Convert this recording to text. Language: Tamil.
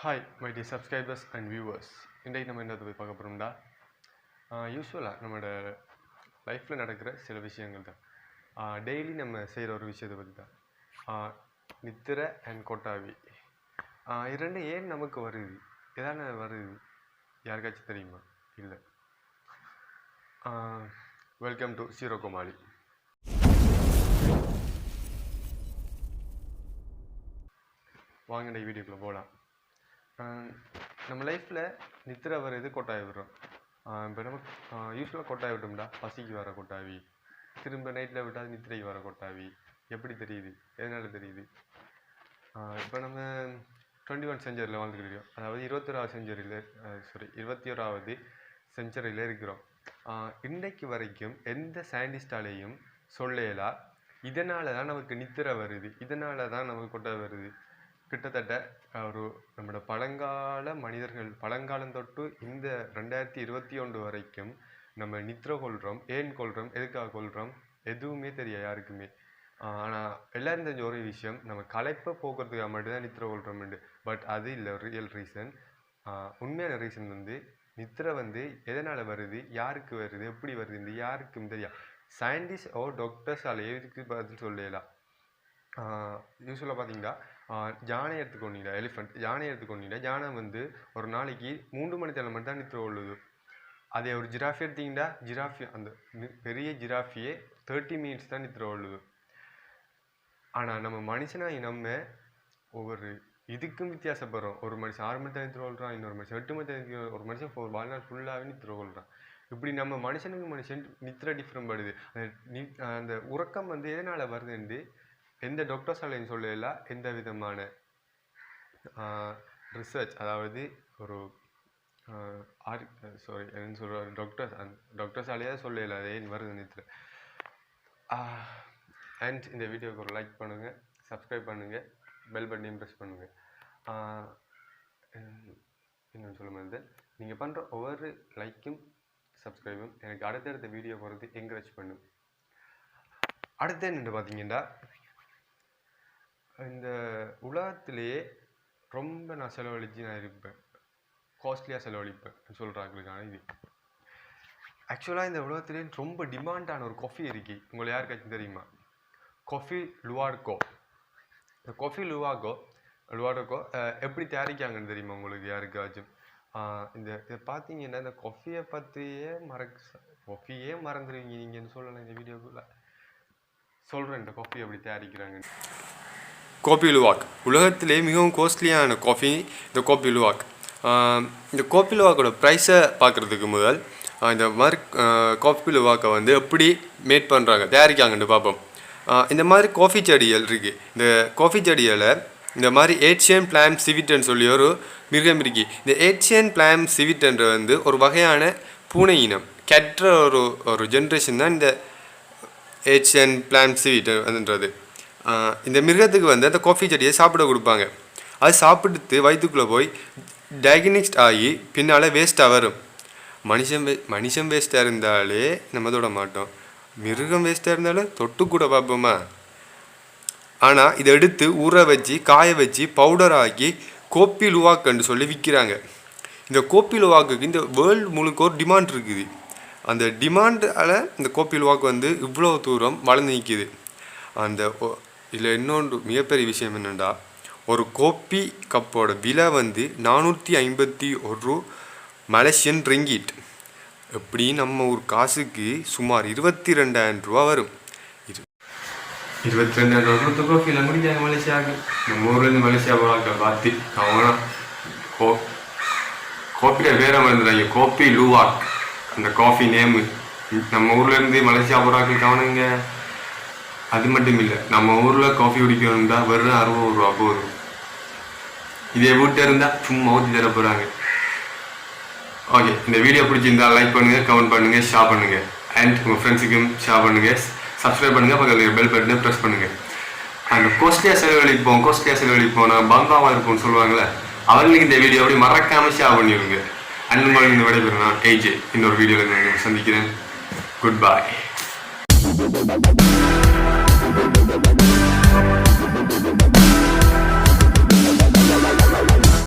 Hi my dear subscribers and viewers. இன்றைக்கு நம்ம என்னது போய் பார்க்க போகிறோம்டா, யூஸ்வலாக நம்மளோட லைஃப்பில் நடக்கிற சில விஷயங்கள் தான். டெய்லி நம்ம செய்கிற ஒரு விஷயத்தை பற்றி தான். நித்திரை அண்ட் கொட்டாவி இரண்டு ஏன் நமக்கு வருது, எதான வருது, யாருக்காச்சும் தெரியுமா? இல்லை. வெல்கம் டு சீரோ கோமாளி. வாங்க வீடியோக்குள்ளே போகலாம். நம்ம லைஃப்பில் நித்திரை வருது, கொட்டாவி விடுறோம். இப்போ நம்ம யூஸ்வலாக கொட்டாவி விட்டோம்டா, பசிக்கு வர கொட்டாவி, திரும்ப நைட்டில் விட்டால் நித்திரைக்கு வர கொட்டாவி. எப்படி தெரியுது, எதனால தெரியுது? இப்போ நம்ம 21 செஞ்சுரியில் வாழ்ந்துக்கிட்டோம், அதாவது 21வது செஞ்சுரியில் இருக்கிறோம். இன்றைக்கு வரைக்கும் எந்த சயின்டிஸ்டாலேயும் சொல்லலாம் இதனால தான் நமக்கு நித்திரை வருது, இதனால தான் நமக்கு கொட்டாவி வருது. கிட்டத்தட்ட ஒரு நம்மளோட பழங்கால மனிதர்கள், பழங்காலம் தொட்டு இந்த 2021 வரைக்கும் நம்ம நித்திரை கொள்கிறோம். ஏன் கொள்கிறோம், எதுக்காக கொள்கிறோம், எதுவுமே தெரியாது யாருக்குமே. ஆனால் எல்லாரும் தெரிஞ்ச ஒரு விஷயம், நம்ம களைப்பை போக்குறதுக்காக மட்டும்தான் நித்திரை கொள்கிறோம்ண்டு. பட் அது இல்லை ரியல் ரீசன். உண்மையான ரீசன் நித்திரை எதனால் வருது, யாருக்கு வருது, எப்படி வருது, யாருக்கும் தெரியாது. சயின்டிஸ்ட் ஓ டாக்டர்ஸால் எதுக்கு பதில் சொல்லலாம். யூஸ்வலாக பார்த்தீங்கன்னா யானை எடுத்துக்கொண்டீங்களா, எலிஃபெண்ட் யானை எடுத்துக்கொண்டீங்களா, யானை ஒரு நாளைக்கு 3 மணி நேரம் மட்டும் தான் நித்திரை கொள்ளுது. அதே ஒரு ஜிராஃபி எடுத்தீங்கன்னா, ஜிராஃபி அந்த பெரிய ஜிராஃபியே 30 மினிட்ஸ் தான் நித்திரை கொள்ளுது. ஆனால் நம்ம மனுஷனாகி நம்ம ஒவ்வொரு இதுக்கும் வித்தியாசப்படுறோம். ஒரு மனுஷன் 6 மணி நேரம் நித்திரை கொள்கிறான், இன்னொரு மனுஷன் 8 மணி நேரம், ஒரு மனுஷன் வாழ்நாள் ஃபுல்லாகவே நித்திரை கொள்கிறான். இப்படி நம்ம மனுஷனுக்கு மனுஷன் நித்திரை டிஃப்ரெண்ட் படுது. அந்த உறக்கம் எதனால் வருதுன்னு எந்த டாக்டர்ஸாலையும் சொல்லலாம், எந்த விதமான ரிசர்ச், அதாவது ஒரு என்னன்னு சொல்கிற டாக்டர்ஸாலேயே சொல்லலாம் அது ஏன் வருது நித்திரை. அண்ட் இந்த வீடியோவுக்கு ஒரு லைக் பண்ணுங்கள், சப்ஸ்கிரைப் பண்ணுங்கள், பெல் பட்டனையும் ப்ரெஸ் பண்ணுங்கள். இன்னொன்று சொல்ல மாதிரி, நீங்கள் பண்ணுற ஒவ்வொரு லைக்கும் சப்ஸ்கிரைபும் எனக்கு அடுத்தடுத்த வீடியோ போகிறது என்கரேஜ் பண்ணும். அடுத்து என்னென்னு பார்த்தீங்கன்னா, இந்த உலகத்திலேயே ரொம்ப நான் செலவழித்து நான் இருப்பேன், காஸ்ட்லியாக செலவழிப்பேன் சொல்கிறாங்களுக்கான இது. ஆக்சுவலாக இந்த உலகத்திலேயே ரொம்ப டிமாண்டான ஒரு காஃபி இருக்குது. உங்களுக்கு யாருக்காச்சும் தெரியுமா? காஃபி லுவார்கோ. இந்த காஃபி லுவார்கோ எப்படி தயாரிக்காங்கன்னு தெரியுமா உங்களுக்கு யாருக்காச்சும்? இதை பார்த்தீங்கன்னா இந்த காஃபியை பற்றியே காஃபியே மறந்துடுவீங்க நீங்கன்னு சொல்லலாம். இந்த வீடியோக்குள்ளே சொல்கிறேன் இந்த காஃபி எப்படி தயாரிக்கிறாங்கன்னு. காஃபி லுவாக் உலகத்திலே மிகவும் காஸ்ட்லியான காஃபி இந்த காஃபி லுவாக். இந்த காஃபி லுவாக்கோட ப்ரைஸை பார்க்குறதுக்கு முதல் இந்த மாதிரி காஃபி லுவாக்கை எப்படி மேட் பண்ணுறாங்க, தயாரிக்காங்கன்னு பார்ப்போம். இந்த மாதிரி காஃபி செடிகள் இருக்குது. இந்த காஃபி செடிகளை இந்த மாதிரி ஏட்சியன் பிளாம் சிவிட்ன்னு சொல்லி ஒரு மிருகம் இருக்கு. இந்த ஏட்சியன் பிளாம் சிவிட்ன்ற ஒரு வகையான பூனை இனம், கெட்ட ஒரு ஜென்ரேஷன் தான் இந்த ஏட்சியன் பிளாம் சிவிட்ன்றது. இந்த மிருகத்துக்கு அந்த காஃபி செடியை சாப்பிட கொடுப்பாங்க. அது சாப்பிட்டு வயிற்றுக்குள்ளே போய் டைஜனிஸ்ட் ஆகி பின்னால் வேஸ்ட்டாக வரும். மனுஷன் வேஸ்ட்டாக இருந்தாலே நம்ம தொட மாட்டோம், மிருகம் வேஸ்ட்டாக இருந்தாலும் தொட்டு கூட பார்ப்போமா? ஆனால் இதை எடுத்து ஊற வச்சு காய வச்சு பவுடர் ஆக்கி கோப்பி லுவாக்குன்னு சொல்லி விற்கிறாங்க. இந்த கோப்பி லுவாக்குக்கு இந்த வேர்ல்டு முழுக்க ஒரு டிமாண்ட் இருக்குது. அந்த டிமாண்டால் இந்த கோப்பி லுவாக்கு இவ்வளோ தூரம் வளர்ந்து நிற்கிது. இதில் இன்னொன்று மிகப்பெரிய விஷயம் என்னென்னா, ஒரு கோப்பி கப்போட விலை 451 மலேசியன் ரிங்கிட். எப்படி நம்ம ஒரு காசுக்கு சுமார் 22,000 ரூபா வரும். 22,000 கோப்பியில் முடிஞ்சாங்க மலேசியாவுக்கு. நம்ம ஊர்லேருந்து மலேசியா போகிறாங்க பார்த்து அவங்க கோப்பியில் வேற மறந்துடுறாங்க, கோப்பி லுவாக் அந்த காஃபி நேமு. நம்ம ஊர்லேருந்து மலேசியா போகிறாங்க கவனிங்க. அது மட்டும் இல்லை, நம்ம ஊரில் காஃபி குடிக்கணும்னா வெறும் 60 ரூபா போதும். இதே வீட்டில் இருந்தால் சும்மா ஊற்றி தர போகிறாங்க. ஓகே, இந்த வீடியோ பிடிச்சிருந்தா லைக் பண்ணுங்கள், கமெண்ட் பண்ணுங்கள், ஷேர் பண்ணுங்கள். அண்ட் உங்கள் ஃப்ரெண்ட்ஸுக்கும் ஷேர் பண்ணுங்கள், சப்ஸ்கிரைப் பண்ணுங்கள், பக்கத்தில் பெல் பட்டனை ப்ரெஸ் பண்ணுங்கள். அந்த கோஸ்ட்லியாக செலவழிப்போம் நான் பந்தாவாக இருப்போம்னு சொல்லுவாங்களே, அவங்களுக்கு இந்த வீடியோ அப்படி மறக்காமல் ஷேர் பண்ணிவிடுங்க. அண்ட் மாதிரி விடைபெறும் நான் AJ. இன்னொரு வீடியோவில் சந்திக்கிறேன். குட் பாய்.